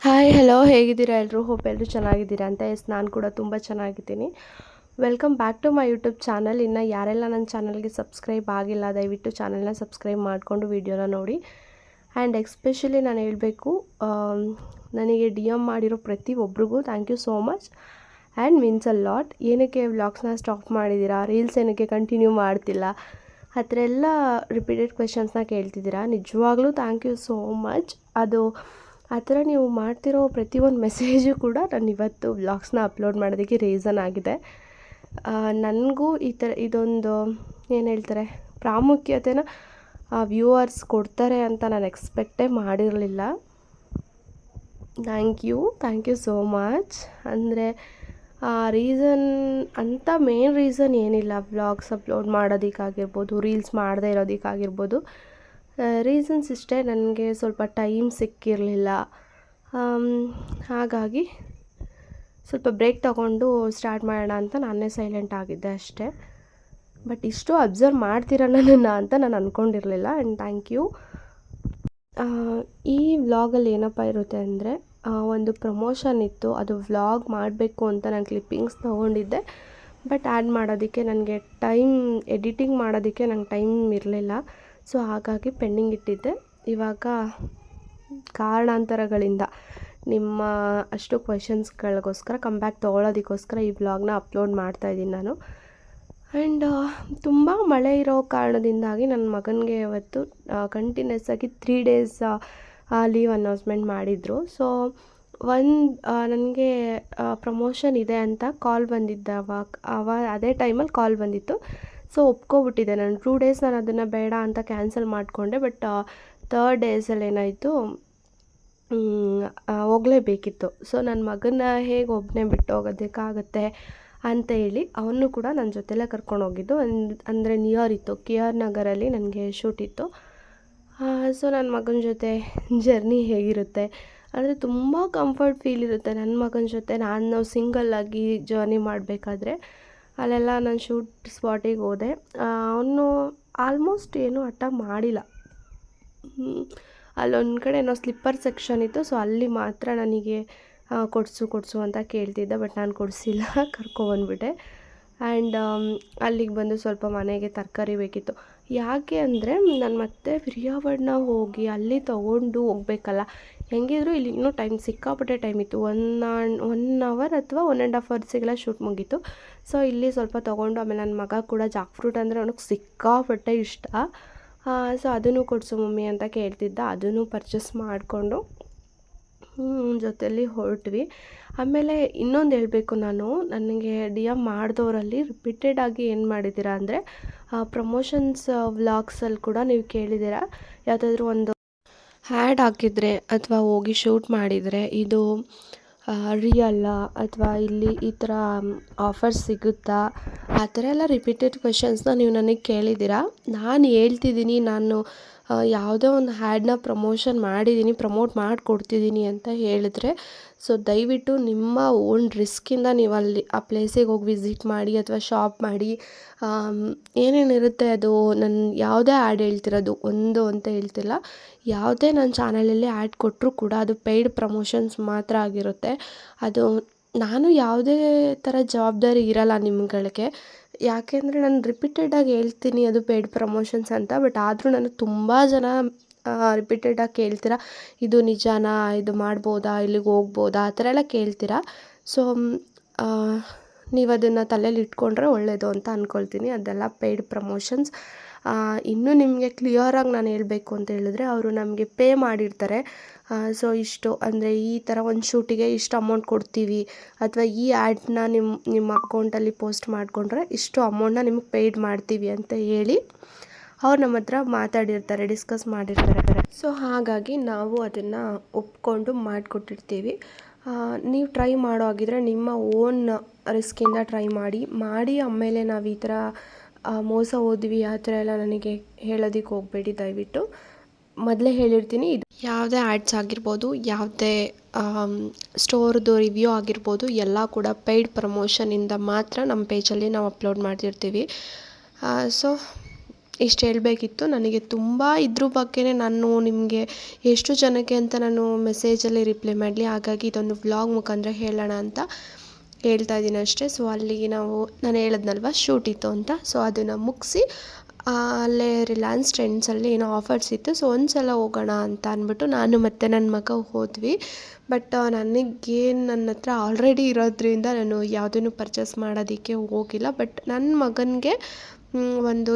Hi hello ಹೇಗಿದ್ದೀರಾ ಎಲ್ಲರೂ? Hope ಎಲ್ಲರೂ ಚೆನ್ನಾಗಿದ್ದೀರಾ ಅಂತ. ನಾನು ಕೂಡ ತುಂಬ ಚೆನ್ನಾಗಿದ್ದೀನಿ. Welcome back to my YouTube channel. ಇನ್ನು ಯಾರೆಲ್ಲ ನನ್ನ ಚಾನಲ್ಗೆ ಸಬ್ಸ್ಕ್ರೈಬ್ ಆಗಿಲ್ಲ ದಯವಿಟ್ಟು ಚಾನಲ್ನ ಸಬ್ಸ್ಕ್ರೈಬ್ ಮಾಡಿಕೊಂಡು ವೀಡಿಯೋನ ನೋಡಿ. ಆ್ಯಂಡ್ ಎಸ್ಪೆಷಲಿ ನಾನು ಹೇಳಬೇಕು, ನನಗೆ ಡಿ ಎಮ್ ಮಾಡಿರೋ ಪ್ರತಿಯೊಬ್ಬರಿಗೂ thank you so much and means a lot. ಏನಕ್ಕೆ ವ್ಲಾಗ್ಸ್ನ ಸ್ಟಾಪ್ ಮಾಡಿದ್ದೀರಾ, ರೀಲ್ಸ್ ಏನಕ್ಕೆ ಕಂಟಿನ್ಯೂ ಮಾಡ್ತಿಲ್ಲ, ಆ ಥರ ಎಲ್ಲ ರಿಪೀಟೆಡ್ ಕ್ವೆಶನ್ಸ್ನ ಕೇಳ್ತಿದ್ದೀರಾ. ನಿಜವಾಗ್ಲೂ ಥ್ಯಾಂಕ್ ಯು ಸೋ ಮಚ್. ಅದು ಆ ಥರ ನೀವು ಮಾಡ್ತಿರೋ ಪ್ರತಿಯೊಂದು ಮೆಸೇಜು ಕೂಡ ನಾನು ಇವತ್ತು ವ್ಲಾಗ್ಸ್ನ ಅಪ್ಲೋಡ್ ಮಾಡೋದಕ್ಕೆ ರೀಸನ್ ಆಗಿದೆ. ನನಗೂ ಈ ಥರ ಇದೊಂದು ಏನು ಹೇಳ್ತಾರೆ ಪ್ರಾಮುಖ್ಯತೆನ ವ್ಯೂವರ್ಸ್ ಕೊಡ್ತಾರೆ ಅಂತ ನಾನು ಎಕ್ಸ್ಪೆಕ್ಟೇ ಮಾಡಿರಲಿಲ್ಲ. Thank you so much. ಅಂದರೆ ರೀಸನ್ ಅಂತ ಮೇನ್ ರೀಸನ್ ಏನಿಲ್ಲ, ವ್ಲಾಗ್ಸ್ ಅಪ್ಲೋಡ್ ಮಾಡೋದಕ್ಕಾಗಿರ್ಬೋದು, ರೀಲ್ಸ್ ಮಾಡದೇ ಇರೋದಕ್ಕಾಗಿರ್ಬೋದು. ರೀಸನ್ಸ್ ಇಷ್ಟೇ, ನನಗೆ ಸ್ವಲ್ಪ ಟೈಮ್ ಸಿಕ್ಕಿರಲಿಲ್ಲ. ಹಾಗಾಗಿ ಸ್ವಲ್ಪ ಬ್ರೇಕ್ ತಗೊಂಡು ಸ್ಟಾರ್ಟ್ ಮಾಡೋಣ ಅಂತ ನಾನೇ ಸೈಲೆಂಟ್ ಆಗಿದ್ದೆ ಅಷ್ಟೇ. ಬಟ್ ಇಷ್ಟು ಅಬ್ಸರ್ವ್ ಮಾಡ್ತೀರ ನನ್ನನ್ನು ಅಂತ ನಾನು ಅಂದ್ಕೊಂಡಿರಲಿಲ್ಲ. And thank you. ಈ ವ್ಲಾಗಲ್ಲಿ ಏನಪ್ಪ ಇರುತ್ತೆ ಅಂದರೆ, ಒಂದು ಪ್ರಮೋಷನ್ ಇತ್ತು, ಅದು ವ್ಲಾಗ್ ಮಾಡಬೇಕು ಅಂತ ನಾನು ಕ್ಲಿಪ್ಪಿಂಗ್ಸ್ ತೊಗೊಂಡಿದ್ದೆ. ಬಟ್ ಆ್ಯಡ್ ಮಾಡೋದಕ್ಕೆ ನನಗೆ ಎಡಿಟಿಂಗ್ ಮಾಡೋದಕ್ಕೆ ನಂಗೆ ಟೈಮ್ ಇರಲಿಲ್ಲ. ಸೊ ಹಾಗಾಗಿ ಪೆಂಡಿಂಗ್ ಇಟ್ಟಿದ್ದೆ. ಇವಾಗ ಕಾರಣಾಂತರಗಳಿಂದ ನಿಮ್ಮ ಅಷ್ಟು ಕ್ವೆಶನ್ಸ್ಗಳಿಗೋಸ್ಕರ ಬ್ಯಾಕ್ ತೊಗೊಳೋದಕ್ಕೋಸ್ಕರ ಈ ವ್ಲಾಗ್ನ ಅಪ್ಲೋಡ್ ಮಾಡ್ತಾಯಿದ್ದೀನಿ ನಾನು. ಆ್ಯಂಡ್ ತುಂಬ ಮಳೆ ಇರೋ ಕಾರಣದಿಂದಾಗಿ ನನ್ನ ಮಗನಿಗೆ ಅವತ್ತು ಕಂಟಿನ್ಯೂಸ್ ಆಗಿ 3 days ಲೀವ್ ಅನೌನ್ಸ್ಮೆಂಟ್ ಮಾಡಿದರು. ಸೊ ನನಗೆ ಪ್ರಮೋಷನ್ ಇದೆ ಅಂತ ಕಾಲ್ ಬಂದಿದ್ದ ಅದೇ ಟೈಮಲ್ಲಿ ಕಾಲ್ ಬಂದಿತ್ತು. ಸೊ ಒಪ್ಕೊಬಿಟ್ಟಿದ್ದೆ ನಾನು. 2 days ನಾನು ಅದನ್ನು ಬೇಡ ಅಂತ ಕ್ಯಾನ್ಸಲ್ ಮಾಡಿಕೊಂಡೆ. ಬಟ್ 3rd ಡೇಸಲ್ಲಿ ಏನಾಯಿತು, ಹೋಗಲೇಬೇಕಿತ್ತು. ಸೊ ನನ್ನ ಮಗನ ಹೇಗೆ ಒಬ್ಬನೇ ಬಿಟ್ಟು ಹೋಗೋದಕ್ಕಾಗತ್ತೆ ಅಂತ ಹೇಳಿ ಅವನು ಕೂಡ ನನ್ನ ಜೊತೆಲೇ ಕರ್ಕೊಂಡೋಗಿದ್ದು. ಅಂದರೆ ನಿಯರ್ ಇತ್ತು, KR ನಗರಲ್ಲಿ ನನಗೆ ಶೂಟ್ ಇತ್ತು. ಸೊ ನನ್ನ ಮಗನ ಜೊತೆ ಜರ್ನಿ ಹೇಗಿರುತ್ತೆ ಅಂದರೆ ತುಂಬ ಕಂಫರ್ಟ್ ಫೀಲ್ ಇರುತ್ತೆ. ನನ್ನ ಮಗನ ಜೊತೆ ನಾನು ಸಿಂಗಲ್ಲಾಗಿ ಜರ್ನಿ ಮಾಡಬೇಕಾದ್ರೆ ಅಲ್ಲೆಲ್ಲ ನಾನು ಶೂಟ್ ಸ್ಪಾಟಿಗೆ ಹೋದೆ. ಅವನು ಆಲ್ಮೋಸ್ಟ್ ಏನೂ ಹಠ ಮಾಡಿಲ್ಲ. ಅಲ್ಲೊಂದು ಕಡೆ ಏನೋ ಸ್ಲಿಪ್ಪರ್ ಸೆಕ್ಷನ್ ಇತ್ತು. ಸೊ ಅಲ್ಲಿ ಮಾತ್ರ ನನಗೆ ಕೊಡಿಸು ಅಂತ ಕೇಳ್ತಿದ್ದ. ಬಟ್ ನಾನು ಕೊಡಿಸಿಲ್ಲ, ಕರ್ಕೊಬಂದ್ಬಿಟ್ಟೆ. ಆ್ಯಂಡ್ ಅಲ್ಲಿಗೆ ಬಂದು ಸ್ವಲ್ಪ ಮನೆಗೆ ತರಕಾರಿ ಬೇಕಿತ್ತು. ಯಾಕೆ ಅಂದರೆ ನಾನು ಮತ್ತೆ ಪ್ರಿಯಾವರ್ಡ್ನ ಹೋಗಿ ಅಲ್ಲಿ ತೊಗೊಂಡು ಹೋಗ್ಬೇಕಲ್ಲ. ಹೆಂಗಿದ್ರು ಇಲ್ಲಿ ಇನ್ನೂ ಸಿಕ್ಕಾಪಟ್ಟೆ ಟೈಮ್ ಇತ್ತು. 1 hour ಅಥವಾ 1.5 hours ಶೂಟ್ ಮುಗೀತು. ಸೊ ಇಲ್ಲಿ ಸ್ವಲ್ಪ ತೊಗೊಂಡು, ಆಮೇಲೆ ನನ್ನ ಮಗ ಕೂಡ ಜಾಕ್ ಫ್ರೂಟ್ ಅಂದರೆ ಅವನಿಗೆ ಸಿಕ್ಕಾಪಟ್ಟೆ ಇಷ್ಟ. ಸೊ ಅದನ್ನು ಕೊಡಿಸು ಮಮ್ಮಿ ಅಂತ ಕೇಳ್ತಿದ್ದ. ಅದನ್ನು ಪರ್ಚೇಸ್ ಮಾಡಿಕೊಂಡು ಜೊತೆಯಲ್ಲಿ ಹೊರಟ್ವಿ. ಆಮೇಲೆ ಇನ್ನೊಂದು ಹೇಳಬೇಕು, ನನಗೆ ಡಿ ಎಮ್ ಮಾಡಿದವರಲ್ಲಿ ರಿಪೀಟೆಡಾಗಿ ಏನು ಮಾಡಿದ್ದೀರಾ ಅಂದರೆ, ಪ್ರಮೋಷನ್ಸ್ ವ್ಲಾಗ್ಸಲ್ಲಿ ಕೂಡ ನೀವು ಕೇಳಿದ್ದೀರಾ, ಯಾವುದಾದ್ರೂ ಒಂದು ಆ್ಯಡ್ ಹಾಕಿದರೆ ಅಥವಾ ಹೋಗಿ ಶೂಟ್ ಮಾಡಿದರೆ ಇದು ರಿಯಲ್ಲಾ ಅಥವಾ ಇಲ್ಲಿ ಈ ಥರ ಆಫರ್ಸ್ ಸಿಗುತ್ತಾ, ಆ ಥರ ಎಲ್ಲ ರಿಪೀಟೆಡ್ ಕ್ವೆಶನ್ಸ್ನ ನೀವು ನನಗೆ ಕೇಳಿದ್ದೀರಾ. ನಾನು ಹೇಳ್ತಿದ್ದೀನಿ, ನಾನು ಯಾವುದೋ ಒಂದು ಆ್ಯಡ್ನ ಪ್ರಮೋಟ್ ಮಾಡಿಕೊಡ್ತಿದ್ದೀನಿ ಅಂತ ಹೇಳಿದ್ರೆ, ಸೊ ದಯವಿಟ್ಟು ನಿಮ್ಮ ಓನ್ ರಿಸ್ಕಿಂದ ನೀವು ಅಲ್ಲಿ ಆ ಪ್ಲೇಸಿಗೆ ಹೋಗಿ ವಿಸಿಟ್ ಮಾಡಿ ಅಥವಾ ಶಾಪ್ ಮಾಡಿ. ಏನೇನಿರುತ್ತೆ ಅದು, ನಾನು ಯಾವುದೇ ಆ್ಯಡ್ ಹೇಳ್ತಿರೋದು ಒಂದು ಅಂತ ಹೇಳ್ತಿಲ್ಲ, ಯಾವುದೇ ನನ್ನ ಚಾನಲಲ್ಲಿ ಆ್ಯಡ್ ಕೊಟ್ಟರೂ ಕೂಡ ಅದು ಪೇಯ್ಡ್ ಪ್ರಮೋಷನ್ಸ್ ಮಾತ್ರ ಆಗಿರುತ್ತೆ. ಅದು ನಾನು ಯಾವುದೇ ಥರ ಜವಾಬ್ದಾರಿ ಇರಲ್ಲ ನಿಮ್ಗಳಿಗೆ. ಯಾಕೆಂದರೆ ನಾನು ರಿಪೀಟೆಡಾಗಿ ಹೇಳ್ತೀನಿ ಅದು ಪೇಯ್ಡ್ ಪ್ರಮೋಷನ್ಸ್ ಅಂತ. ಬಟ್ ಆದರೂ ನನಗೆ ತುಂಬ ಜನ ರಿಪೀಟೆಡಾಗಿ ಕೇಳ್ತೀರಾ, ಇದು ನಿಜಾನಾ, ಇದು ಮಾಡ್ಬೋದಾ, ಇಲ್ಲಿಗೆ ಹೋಗ್ಬೋದಾ, ಆ ಥರ ಎಲ್ಲ ಕೇಳ್ತೀರಾ. ಸೊ ನೀವು ಅದನ್ನು ತಲೆಯಲ್ಲಿ ಇಟ್ಕೊಂಡ್ರೆ ಒಳ್ಳೆಯದು ಅಂತ ಅಂದ್ಕೊಳ್ತೀನಿ. ಅದೆಲ್ಲ ಪೇಯ್ಡ್ ಪ್ರಮೋಷನ್ಸ್. ಇನ್ನೂ ನಿಮಗೆ ಕ್ಲಿಯರಾಗಿ ನಾನು ಹೇಳಬೇಕು ಅಂತ ಹೇಳಿದ್ರೆ, ಅವರು ನಮಗೆ ಪೇ ಮಾಡಿರ್ತಾರೆ. ಸೊ ಇಷ್ಟು ಅಂದರೆ ಈ ಥರ ಒಂದು ಶೂಟಿಗೆ ಇಷ್ಟು ಅಮೌಂಟ್ ಕೊಡ್ತೀವಿ, ಅಥವಾ ಈ ಆ್ಯಡ್ನ ನಿಮ್ಮ ಅಕೌಂಟಲ್ಲಿ ಪೋಸ್ಟ್ ಮಾಡಿಕೊಂಡ್ರೆ ಇಷ್ಟು ಅಮೌಂಟನ್ನ ನಿಮಗೆ ಪೇಯ್ಡ್ ಮಾಡ್ತೀವಿ ಅಂತ ಹೇಳಿ ಅವ್ರು ನಮ್ಮ ಹತ್ರ ಮಾತಾಡಿರ್ತಾರೆ, ಡಿಸ್ಕಸ್ ಮಾಡಿರ್ತಾರೆ. ಸೊ ಹಾಗಾಗಿ ನಾವು ಅದನ್ನು ಒಪ್ಕೊಂಡು ಮಾಡಿಕೊಟ್ಟಿರ್ತೀವಿ. ನೀವು ಟ್ರೈ ಮಾಡೋ ಹಾಗಿದ್ರೆ ನಿಮ್ಮ ಓನ್ ರಿಸ್ಕಿಂದ ಟ್ರೈ ಮಾಡಿ ಆಮೇಲೆ ನಾವು ಈ ಥರ ಮೋಸ ಹೋದ್ವಿ ಆ ಥರ ಎಲ್ಲ ನನಗೆ ಹೇಳೋದಕ್ಕೆ ಹೋಗಬೇಡಿ ದಯವಿಟ್ಟು. ಮೊದಲೇ ಹೇಳಿರ್ತೀನಿ, ಇದು ಯಾವುದೇ ಆ್ಯಡ್ಸ್ ಆಗಿರ್ಬೋದು, ಯಾವುದೇ ಸ್ಟೋರ್ದು ರಿವ್ಯೂ ಆಗಿರ್ಬೋದು, ಎಲ್ಲ ಕೂಡ ಪೇಯ್ಡ್ ಪ್ರಮೋಷನಿಂದ ಮಾತ್ರ ನಮ್ಮ ಪೇಜಲ್ಲಿ ನಾವು ಅಪ್ಲೋಡ್ ಮಾಡ್ತಿರ್ತೀವಿ. ಸೊ ಇಷ್ಟು ಹೇಳಬೇಕಿತ್ತು. ನನಗೆ ತುಂಬ ಇದ್ರ ಬಗ್ಗೆನೇ ನಾನು ನಿಮಗೆ ಎಷ್ಟು ಜನಕ್ಕೆ ಅಂತ ನಾನು ಮೆಸೇಜಲ್ಲಿ ರಿಪ್ಲೈ ಮಾಡಲಿ, ಹಾಗಾಗಿ ಇದೊಂದು ವ್ಲಾಗ್ ಮುಖಾಂತರ ಹೇಳೋಣ ಅಂತ ಹೇಳ್ತಾ ಇದ್ದೀನಿ ಅಷ್ಟೇ. ಸೊ ಅಲ್ಲಿ ನಾನು ಹೇಳಿದ್ನಲ್ವ ಶೂಟ್ ಇತ್ತು ಅಂತ, ಸೊ ಅದನ್ನು ಮುಗಿಸಿ ಅಲ್ಲೇ ರಿಲಯನ್ಸ್ ಟ್ರೆಂಡ್ಸಲ್ಲಿ ಏನೋ ಆಫರ್ಸ್ ಇತ್ತು. ಸೊ ಒಂದು ಸಲ ಹೋಗೋಣ ಅಂತ ಅಂದ್ಬಿಟ್ಟು ನಾನು ಮತ್ತು ನನ್ನ ಮಗ ಹೋದ್ವಿ. ಬಟ್ ನನ್ನ ಹತ್ರ ಆಲ್ರೆಡಿ ಇರೋದ್ರಿಂದ ನಾನು ಯಾವುದನ್ನು ಪರ್ಚೇಸ್ ಮಾಡೋದಕ್ಕೆ ಹೋಗಿಲ್ಲ. ಬಟ್ ನನ್ನ ಮಗನಿಗೆ ಒಂದು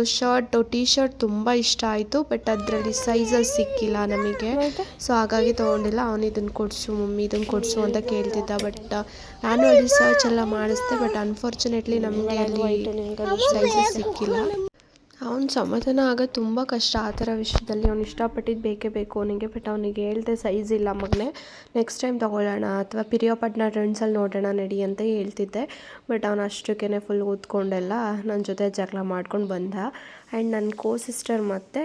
ಟೀ ಶರ್ಟ್ ತುಂಬ ಇಷ್ಟ ಆಯಿತು. ಬಟ್ ಅದರಲ್ಲಿ ಸೈಜಸ್ ಸಿಕ್ಕಿಲ್ಲ ನಮಗೆ, ಸೊ ಹಾಗಾಗಿ ತೊಗೊಂಡಿಲ್ಲ. ಅವನು ಇದನ್ನು ಕೊಡಿಸು ಮಮ್ಮಿ, ಇದನ್ನು ಕೊಡಿಸು ಅಂತ ಕೇಳ್ತಿದ್ದ. ಬಟ್ ನಾನು ಅಲ್ಲಿ ಸರ್ಚ್ ಎಲ್ಲ ಮಾಡಿಸ್ದೆ, ಬಟ್ ಅನ್ಫಾರ್ಚುನೇಟ್ಲಿ ನಮಗೆ ಅಲ್ಲಿ ಸೈಜಸ್ ಸಿಕ್ಕಿಲ್ಲ. ಅವ್ನು ಸಮಾಧಾನ ಆಗೋದು ತುಂಬ ಕಷ್ಟ ಆ ಥರ ವಿಷಯದಲ್ಲಿ. ಅವ್ನು ಇಷ್ಟಪಟ್ಟಿದ್ದು ಬೇಕೇ ಬೇಕು ಅವನಿಗೆ. ಬಟ್ ಅವನಿಗೆ ಹೇಳ್ದೆ ಸೈಜ್ ಇಲ್ಲ ಮಗನೇ, ನೆಕ್ಸ್ಟ್ ಟೈಮ್ ತೊಗೊಳ್ಳೋಣ ಅಥವಾ ಪಿರಿಯಾಪಟ್ಟಣ ಟ್ರೆಂಡ್ಸಲ್ಲಿ ನೋಡೋಣ ನಡಿ ಅಂತ ಹೇಳ್ತಿದ್ದೆ. ಬಟ್ ಅವನು ಅಷ್ಟಕ್ಕೇ ಫುಲ್ ಕೂತ್ಕೊಂಡೆಲ್ಲ ನನ್ನ ಜೊತೆ ಜಗಳ ಮಾಡ್ಕೊಂಡು ಬಂದ. ಆ್ಯಂಡ್ ನನ್ನ ಸಿಸ್ಟರ್ ಮತ್ತು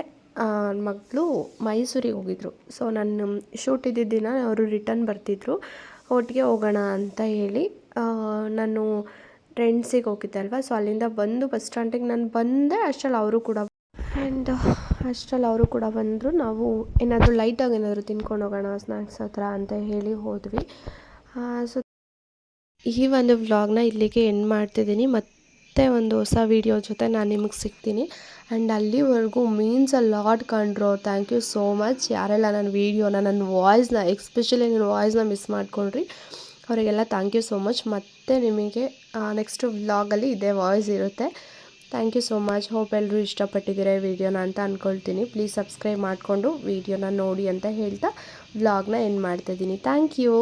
ಮಗಳು ಮೈಸೂರಿಗೆ ಹೋಗಿದ್ರು. ಸೊ ನನ್ನ ಶೂಟ್ ಇದ್ದಿದ್ದ ದಿನ ಅವರು ರಿಟರ್ನ್ ಬರ್ತಿದ್ರು, ಒಟ್ಟಿಗೆ ಹೋಗೋಣ ಅಂತ ಹೇಳಿ ನಾನು ಟ್ರೆಂಡ್ಸಿಗೆ ಹೋಗಿದ್ದೆ ಅಲ್ವಾ. ಸೊ ಅಲ್ಲಿಂದ ಬಂದು ಬಸ್ ಸ್ಟ್ಯಾಂಡಿಗೆ ನಾನು ಬಂದೆ, ಅಷ್ಟರಲ್ಲಿ ಅವರು ಕೂಡ ಬಂದರು. ನಾವು ಏನಾದರೂ ಲೈಟಾಗಿ ಏನಾದರೂ ತಿನ್ಕೊಂಡು ಹೋಗೋಣ ಸ್ನ್ಯಾಕ್ಸ್ ಹತ್ರ ಅಂತ ಹೇಳಿ ಹೋದ್ವಿ. ಸೊ ಈ ಒಂದು ವ್ಲಾಗ್ನ ಇಲ್ಲಿಗೆ ಎಂಡ್ ಮಾಡ್ತಿದ್ದೀನಿ. ಮತ್ತೆ ಒಂದು ಹೊಸ ವೀಡಿಯೋ ಜೊತೆ ನಾನು ನಿಮಗೆ ಸಿಗ್ತೀನಿ. ಆ್ಯಂಡ್ ಅಲ್ಲಿವರೆಗೂ ಮೀನ್ಸ್ ಅ ಲಾಟ್ ಕಂಡ್ರೋ. Thank you so much. ಯಾರೆಲ್ಲ ನನ್ನ ವೀಡಿಯೋನ, ನನ್ನ ವಾಯ್ಸ್ನ, ಎಸ್ಪೆಷಲಿ ನನ್ನ ವಾಯ್ಸ್ನ ಮಿಸ್ ಮಾಡ್ಕೊಂಡ್ರಿ ಅವರಿಗೆಲ್ಲ ಥ್ಯಾಂಕ್ ಯು ಸೋ ಮಚ್. ಮತ್ತು ನಿಮಗೆ ನೆಕ್ಸ್ಟ್ ವ್ಲಾಗಲ್ಲಿ ಇದೇ ವಾಯ್ಸ್ ಇರುತ್ತೆ. Thank you so much. Hope ಎಲ್ಲರೂ ಇಷ್ಟಪಟ್ಟಿದ್ದೀರಾ ಈ ವಿಡಿಯೋನ ಅಂತ ಅಂದ್ಕೊಳ್ತೀನಿ. ಪ್ಲೀಸ್ ಸಬ್ಸ್ಕ್ರೈಬ್ ಮಾಡಿಕೊಂಡು ವಿಡಿಯೋನ ನೋಡಿ ಅಂತ ಹೇಳ್ತಾ ವ್ಲಾಗ್ನ ಎಂಡ್ ಮಾಡ್ತಾಯಿದ್ದೀನಿ. Thank you.